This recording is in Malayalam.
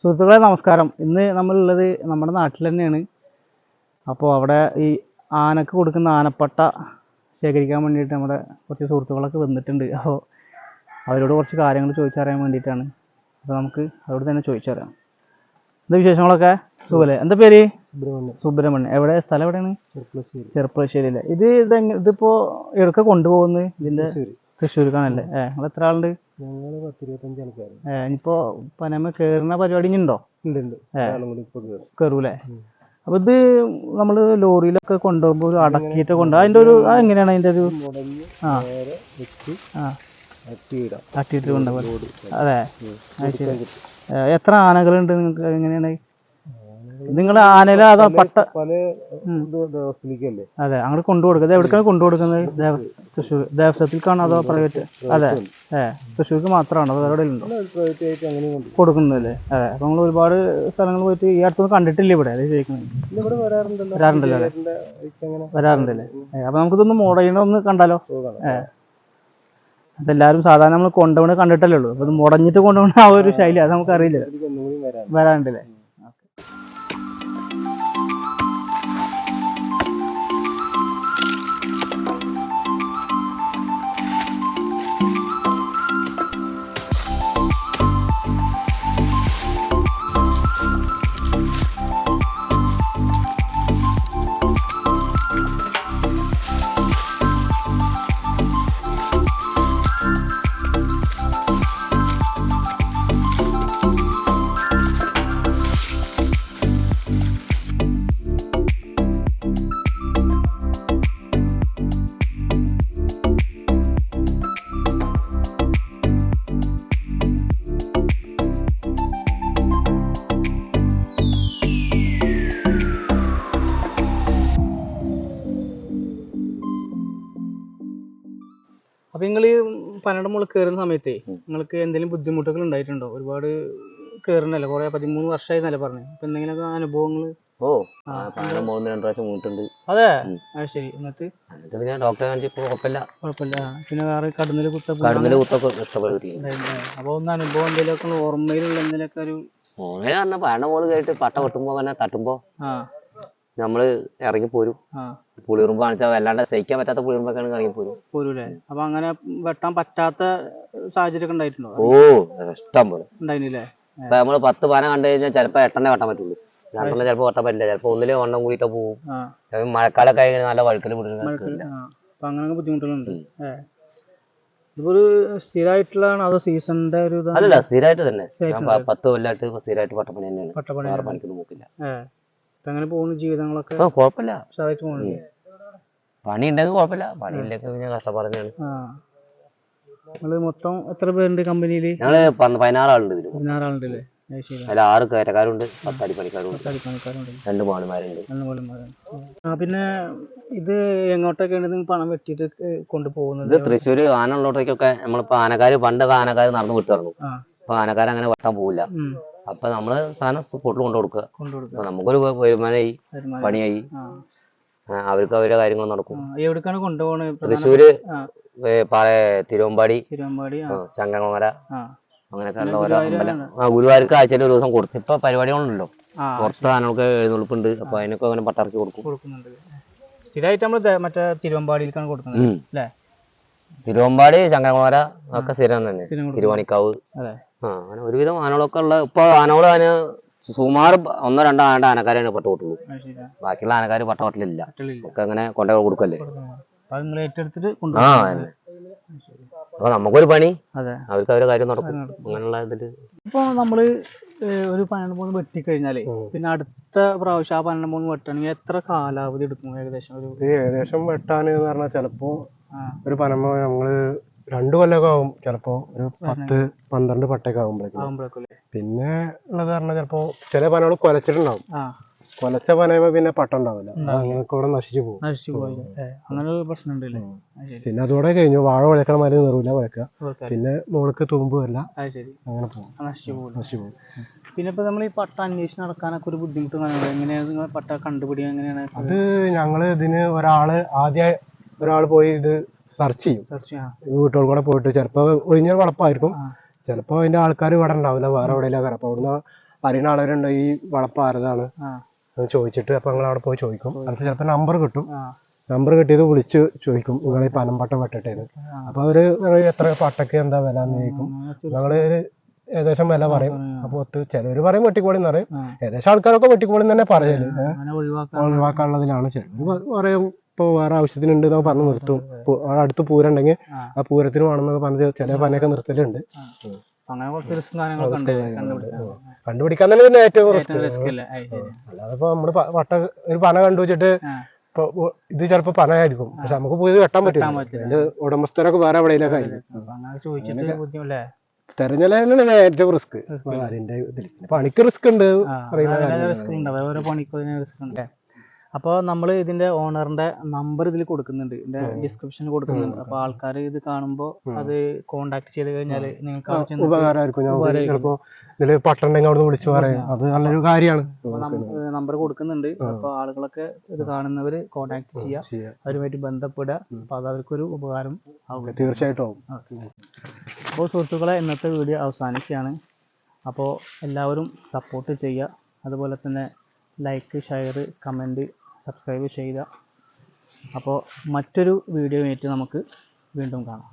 സുഹൃത്തുക്കളെ നമസ്കാരം. ഇന്ന് നമ്മളുള്ളത് നമ്മുടെ നാട്ടിൽ തന്നെയാണ്. അപ്പോൾ അവിടെ ഈ ആനക്ക് കൊടുക്കുന്ന ആനപ്പട്ട ശേഖരിക്കാൻ വേണ്ടിയിട്ട് നമ്മുടെ കുറച്ച് സുഹൃത്തുക്കളൊക്കെ വന്നിട്ടുണ്ട്. അപ്പോൾ അവരോട് കുറച്ച് കാര്യങ്ങൾ ചോദിച്ചറിയാൻ വേണ്ടിയിട്ടാണ്. അപ്പോൾ നമുക്ക് അവരോട് തന്നെ ചോദിച്ചറിയാം. എന്താ വിശേഷങ്ങളൊക്കെ? സുഖല്ലേ? എന്താ പേര്? സുബ്രഹ്മണ്യൻ. എവിടെ സ്ഥലം? എവിടെയാണ്? ചെർപ്പളശ്ശേരിയിലെ. ഇതിപ്പോൾ എവിടേക്ക് കൊണ്ടുപോകുന്നത്? ഇതിൻ്റെ തൃശ്ശൂർക്കാണല്ലേ? നിങ്ങൾ എത്ര ആളുണ്ട്? ഇനിയിപ്പോ പനമ കേറുന്ന പരിപാടി ഉണ്ടോ? കേറൂലേ? അപ്പൊ ഇത് നമ്മള് ലോറിയിലൊക്കെ കൊണ്ടുപോകുമ്പോ ഒരു അടക്കിയിട്ട് കൊണ്ടുപോകും. അതിന്റെ ഒരു എങ്ങനെയാണ് അതിന്റെ ഒരു അട്ടിയിട്ട് കൊണ്ടുപോകും? അതെ, അത് ശരി. എത്ര ആനകളുണ്ട് നിങ്ങൾക്ക്? എങ്ങനെയാണ് നിങ്ങളുടെ ആനയില അതോ പട്ട? അതെ, അങ്ങോട്ട് കൊണ്ടുകൊടുക്കുന്നത് എവിടേക്കാണ് കൊണ്ടുകൊടുക്കുന്നത്? തൃശ്ശൂർ ദേവസ്വത്തിലേക്കാണോ അതോ പ്രൈവറ്റ്? അതെ, തൃശ്ശൂർക്ക് മാത്രമാണോ അതോ വേറെ ഉണ്ടോ കൊടുക്കുന്നതല്ലേ? അതെ. അപ്പൊ നമ്മൾ ഒരുപാട് സ്ഥലങ്ങൾ പോയിട്ട് ഈ അടുത്തൊന്നും കണ്ടിട്ടില്ല ഇവിടെ. അതെ ചോദിക്കുന്നത്. വരാറുണ്ടല്ലോ അല്ലേ? വരാറുണ്ടല്ലേ? അപ്പൊ നമുക്കിതൊന്ന് മുടയണ കണ്ടാലോ? അതെല്ലാരും സാധാരണ നമ്മൾ കൊണ്ടുപോകണ കണ്ടിട്ടല്ലേ ഉള്ളൂ. അപ്പൊ ഇത് മുടഞ്ഞിട്ട് കൊണ്ടുപോകണ ആ ഒരു ശൈലി അത് നമുക്ക് അറിയില്ല. വരാറുണ്ടല്ലേ? അപ്പൊ നിങ്ങൾ ഈ പനയുടെ മുകളിൽ കയറുന്ന സമയത്തേ നിങ്ങൾക്ക് എന്തെങ്കിലും ബുദ്ധിമുട്ടുകൾ ഉണ്ടായിട്ടുണ്ടോ? ഒരുപാട് കയറുന്നല്ലേ, കുറെ 13 വർഷമായി എന്നല്ലേ പറഞ്ഞു. അപ്പൊ എന്തെങ്കിലുമൊക്കെ അനുഭവങ്ങൾ? അതെ, അത് ശരി. എന്നിട്ട് ഡോക്ടറെ കാണിച്ചപ്പോ കുഴപ്പമില്ല. പിന്നെ വേറെ കടന്നില് അപ്പൊ ഒന്ന് അനുഭവം എന്തെങ്കിലുമൊക്കെ ഓർമ്മയിലുള്ള എന്തെങ്കിലുമൊക്കെ ഒരു പഴയ മോള് കേട്ട് പട്ട വെട്ടുമ്പോ തന്നെ തട്ടുമ്പോ നമ്മള് ഇറങ്ങി പോരും. പുളിയുറുമ്പ് കാണിച്ചാൽ വല്ലാണ്ട് സഹിക്കാൻ പറ്റാത്ത പുളിയുറുമ്പൊക്കെയാണ് ഇറങ്ങി പോരൂലേ? അപ്പൊ അങ്ങനെ വെട്ടാൻ പറ്റാത്ത സാഹചര്യം ഒക്കെ ഉണ്ടായിട്ടുണ്ടോ? ഇഷ്ടം പോലെ ഉണ്ടായിരുന്നില്ലേ? ഇപ്പൊ നമ്മള് 10 പന കണ്ടു കഴിഞ്ഞാൽ ചിലപ്പോ 8 വെട്ടാൻ പറ്റുള്ളൂ. 2 ചിലപ്പോ വെട്ടാൻ പറ്റില്ല. ചിലപ്പോ ഒന്നില് വണ്ണം കൂടിയിട്ട് പോകും. മഴക്കാലൊക്കെ ആയി നല്ല വഴുക്കല് പിടിച്ചില്ല. അപ്പൊ അങ്ങനെ ബുദ്ധിമുട്ടുകളുണ്ട്. ഇതൊരു സ്ഥിരമായിട്ടുള്ളതാണോ അതോ സീസണിന്റെ ഒരു? അല്ലല്ല, സ്ഥിരമായിട്ട് തന്നെ. 10 കൊല്ലമായിട്ട് സ്ഥിരമായിട്ട് പട്ടപ്പണി തന്നെയാണ്. വേറെ പണിക്കൊന്നും നോക്കില്ല. അങ്ങനെ പോകുന്ന ജീവിതങ്ങളൊക്കെ കുഴപ്പമില്ല. പണി ഉണ്ടെങ്കിൽ കുഴപ്പമില്ല, പണി ഇല്ലെങ്കിൽ പിന്നെ കഷ്ടപ്പാട് തന്നെയാണ്. നിങ്ങള് മൊത്തം എത്ര പേരുണ്ട് കമ്പനിയില്? ഞങ്ങള് 16 ആളുണ്ട്. 16 ആളുണ്ടല്ലേ? അതിൽ 6 കയറ്റക്കാരുണ്ട്, 10 അടിപ്പണിക്കാരുണ്ട്, 2 മാണിമാരുണ്ട്. പിന്നെ ഇത് എങ്ങോട്ടൊക്കെയാണ് പണം വെട്ടിട്ട് കൊണ്ടുപോകുന്നത്? ഇത് തൃശ്ശൂര് ആന ഉള്ളോട്ടേക്കൊക്കെ നമ്മളിപ്പോ ആനക്കാര് പണ്ടൊക്കെ ആനക്കാര് നടന്നു വിട്ടിറങ്ങും. അപ്പൊ ആനക്കാര് അങ്ങനെ വെട്ടാൻ പോവില്ല. അപ്പൊ നമ്മള് സാധനം സ്പോട്ടിൽ കൊണ്ടു കൊടുക്കുക. അപ്പൊ നമുക്കൊരു വരുമാനമായി, പണിയായി, അവർക്ക് അവരുടെ കാര്യങ്ങൾ നടക്കും. എവിടേക്കാണ് കൊണ്ടുപോകണത്? തൃശ്ശൂര്, തിരുവമ്പാടി, ചങ്ങനകുളങ്ങര, അങ്ങനെയൊക്കെ ഉള്ള ഓരോ അമ്പലം. ഗുരുവായൂർക്ക് ആഴ്ചയിൽ ഒരു ദിവസം കൊടുത്തു. ഇപ്പൊ പരിപാടികളുണ്ടല്ലോ, പുറത്ത് ആനകൾക്ക് എഴുന്നള്ളിപ്പുണ്ട്. അപ്പൊ അതിനൊക്കെ അങ്ങനെ പട്ടിറക്കി കൊടുക്കുന്നുണ്ട്. സ്ഥിരമായിട്ട് നമ്മള് മറ്റേ തിരുവമ്പാടിയിലേക്കാണ് കൊടുക്കുന്നത് അല്ലേ? തിരുവമ്പാടി, ചങ്ങനകുളങ്ങര ഒക്കെ സ്ഥിരം തന്നെ. തിരുവാണിക്കാവ്, അങ്ങനെ ഒരുവിധം ആനകളൊക്കെ ഉള്ള. ഇപ്പൊ ആനകള് അതിന് സുമാർ 1-2 ആനയുടെ ആനക്കാരാണ് പട്ട കൊട്ടുള്ളൂ. ബാക്കിയുള്ള ആനക്കാര് പട്ട കൊട്ടലില്ല. ഒക്കെ അങ്ങനെ കൊണ്ടു കൊടുക്കല്ലേ. അപ്പൊ നമുക്കൊരു പണി, അവർക്ക് അവരുടെ കാര്യം നടക്കും. അങ്ങനെയുള്ള ഇതില് ഇപ്പൊ നമ്മള് ഒരു 12 വെട്ടിക്കഴിഞ്ഞാലേ പിന്നെ അടുത്ത പ്രാവശ്യം ആ 12 വെട്ടണമെങ്കിൽ എത്ര കാലാവധി എടുക്കും ഏകദേശം? ഏകദേശം വെട്ടാന് പറഞ്ഞാൽ ചിലപ്പോ ഒരു പനമ്പ ഞങ്ങള് 2 കൊല്ലമൊക്കെ ആവും. ചിലപ്പോ ഒരു 10-12 പട്ടയൊക്കെ ആകുമ്പോഴേക്കും. പിന്നെ ഉള്ളത് പറഞ്ഞാൽ ചിലപ്പോ ചില പനകൾ കൊലച്ചിട്ടുണ്ടാവും. കൊലച്ച പനയുമ്പോ പിന്നെ പട്ട ഉണ്ടാവില്ല. അങ്ങനെയൊക്കെ ഇവിടെ നശിച്ചു പോകും. അങ്ങനെ പ്രശ്നമുണ്ടല്ലേ? പിന്നെ അതോടെ കഴിഞ്ഞു. വാഴ കുഴക്കണ മാതിരി നിറവില്ല കുഴക്കുക. പിന്നെ മുളക്ക് തുമ്പ് വരില്ല. അങ്ങനെ പോകും, നശിച്ചു പോകും. പിന്നെ ഇപ്പൊ നമ്മൾ ഈ പട്ട അന്വേഷിച്ച് നടക്കാനൊക്കെ ഒരു ബുദ്ധിമുട്ട് എങ്ങനെയാണ് നിങ്ങൾ പട്ട കണ്ടുപിടിക്കുക? എങ്ങനെയാണ് അത്? ഞങ്ങള് ഇതിന് ഒരാൾ പോയി ഇത് സെർച്ച് ചെയ്യും. വീട്ടുകൾ കൂടെ പോയിട്ട് ചിലപ്പോ ഒഴിഞ്ഞ വളപ്പായിരിക്കും, ചിലപ്പോ അതിന്റെ ആൾക്കാർ ഇവിടെ ഉണ്ടാവില്ല, വേറെ എവിടെയെങ്കിലും. അപ്പൊ അവിടുന്ന് അറിയുന്ന ആളുകളുണ്ട് ഈ വളപ്പ് ആരതാണ് ചോദിച്ചിട്ട് അപ്പൊ ഞങ്ങൾ അവിടെ പോയി ചോദിക്കും. അടുത്ത് ചിലപ്പോൾ നമ്പർ കിട്ടും. നമ്പർ കിട്ടിയത് വിളിച്ച് ചോദിക്കും നിങ്ങൾ ഈ പനമ്പട്ടം വെട്ടട്ടേന്ന്. അപ്പൊ അവര് എത്ര പട്ടക്ക് എന്താ വില എന്ന് ചോദിക്കും. ഞങ്ങള് ഏകദേശം വില പറയും. അപ്പൊ ചിലവര് പറയും വെട്ടിക്കോളിന്ന് പറയും. ഏകദേശം ആൾക്കാരൊക്കെ വെട്ടിക്കോളിന്ന് തന്നെ പറയല്. ഒഴിവാക്കാനുള്ളതിലാണ്. ചിലവര് പറയും ഇപ്പൊ വേറെ ആവശ്യത്തിനുണ്ട് എന്നൊക്കെ പറഞ്ഞ് നിർത്തും. അടുത്ത് പൂരം ഉണ്ടെങ്കിൽ ആ പൂരത്തിന് വേണമെന്നൊക്കെ പറഞ്ഞ് ചില പനയൊക്കെ നിർത്തലുണ്ട്. കണ്ടുപിടിക്കാൻ തന്നെ പിന്നെ ഏറ്റവും റിസ്ക്. അല്ലാതെ ഇപ്പൊ നമ്മള് ഒരു പന കണ്ടു വെച്ചിട്ട് ഇപ്പൊ ഇത് ചിലപ്പോ പനയായിരിക്കും, പക്ഷെ നമുക്ക് പോയി വെട്ടാൻ പറ്റില്ല. അതിന്റെ ഉടമസ്ഥരൊക്കെ വേറെ എവിടെയൊക്കെ ആയിരിക്കും. തെരഞ്ഞെടുപ്പിലാണ് ഏറ്റവും റിസ്ക്. അതിന്റെ പണിക്ക് റിസ്ക് ഉണ്ട്. അപ്പോൾ നമ്മൾ ഇതിന്റെ ഓണറിന്റെ നമ്പർ ഇതിൽ കൊടുക്കുന്നുണ്ട്, ഇതിന്റെ ഡിസ്ക്രിപ്ഷനിൽ കൊടുക്കുന്നുണ്ട്. അപ്പോൾ ആൾക്കാർ ഇത് കാണുമ്പോൾ അത് കോണ്ടാക്ട് ചെയ്ത് കഴിഞ്ഞാൽ നിങ്ങൾക്ക് ഉപകാരമായിരിക്കും. ചിലപ്പോ ഇതില് പട്ടുണ്ടെങ്കിൽ അവിടെ വിളിച്ചു പറയാം. അത് നല്ലൊരു കാര്യമാണ്. നമ്പർ കൊടുക്കുന്നുണ്ട്. അപ്പോൾ ആളുകളൊക്കെ ഇത് കാണുന്നവർ കോണ്ടാക്ട് ചെയ്യുക, അവരുമായിട്ട് ബന്ധപ്പെടുക. അപ്പോൾ അത് അവർക്കൊരു ഉപകാരം ആവും. തീർച്ചയായിട്ടും ആവും. അപ്പോൾ സുഹൃത്തുക്കളെ, ഇന്നത്തെ വീഡിയോ അവസാനിക്കുകയാണ്. അപ്പോൾ എല്ലാവരും സപ്പോർട്ട് ചെയ്യുക. അതുപോലെ തന്നെ ലൈക്ക്, ഷെയർ, കമൻറ്റ്, സബ്സ്ക്രൈബ് ചെയ്യുക. അപ്പോൾ മറ്റൊരു വീഡിയോ ആയിട്ട് നമുക്ക് വീണ്ടും കാണാം.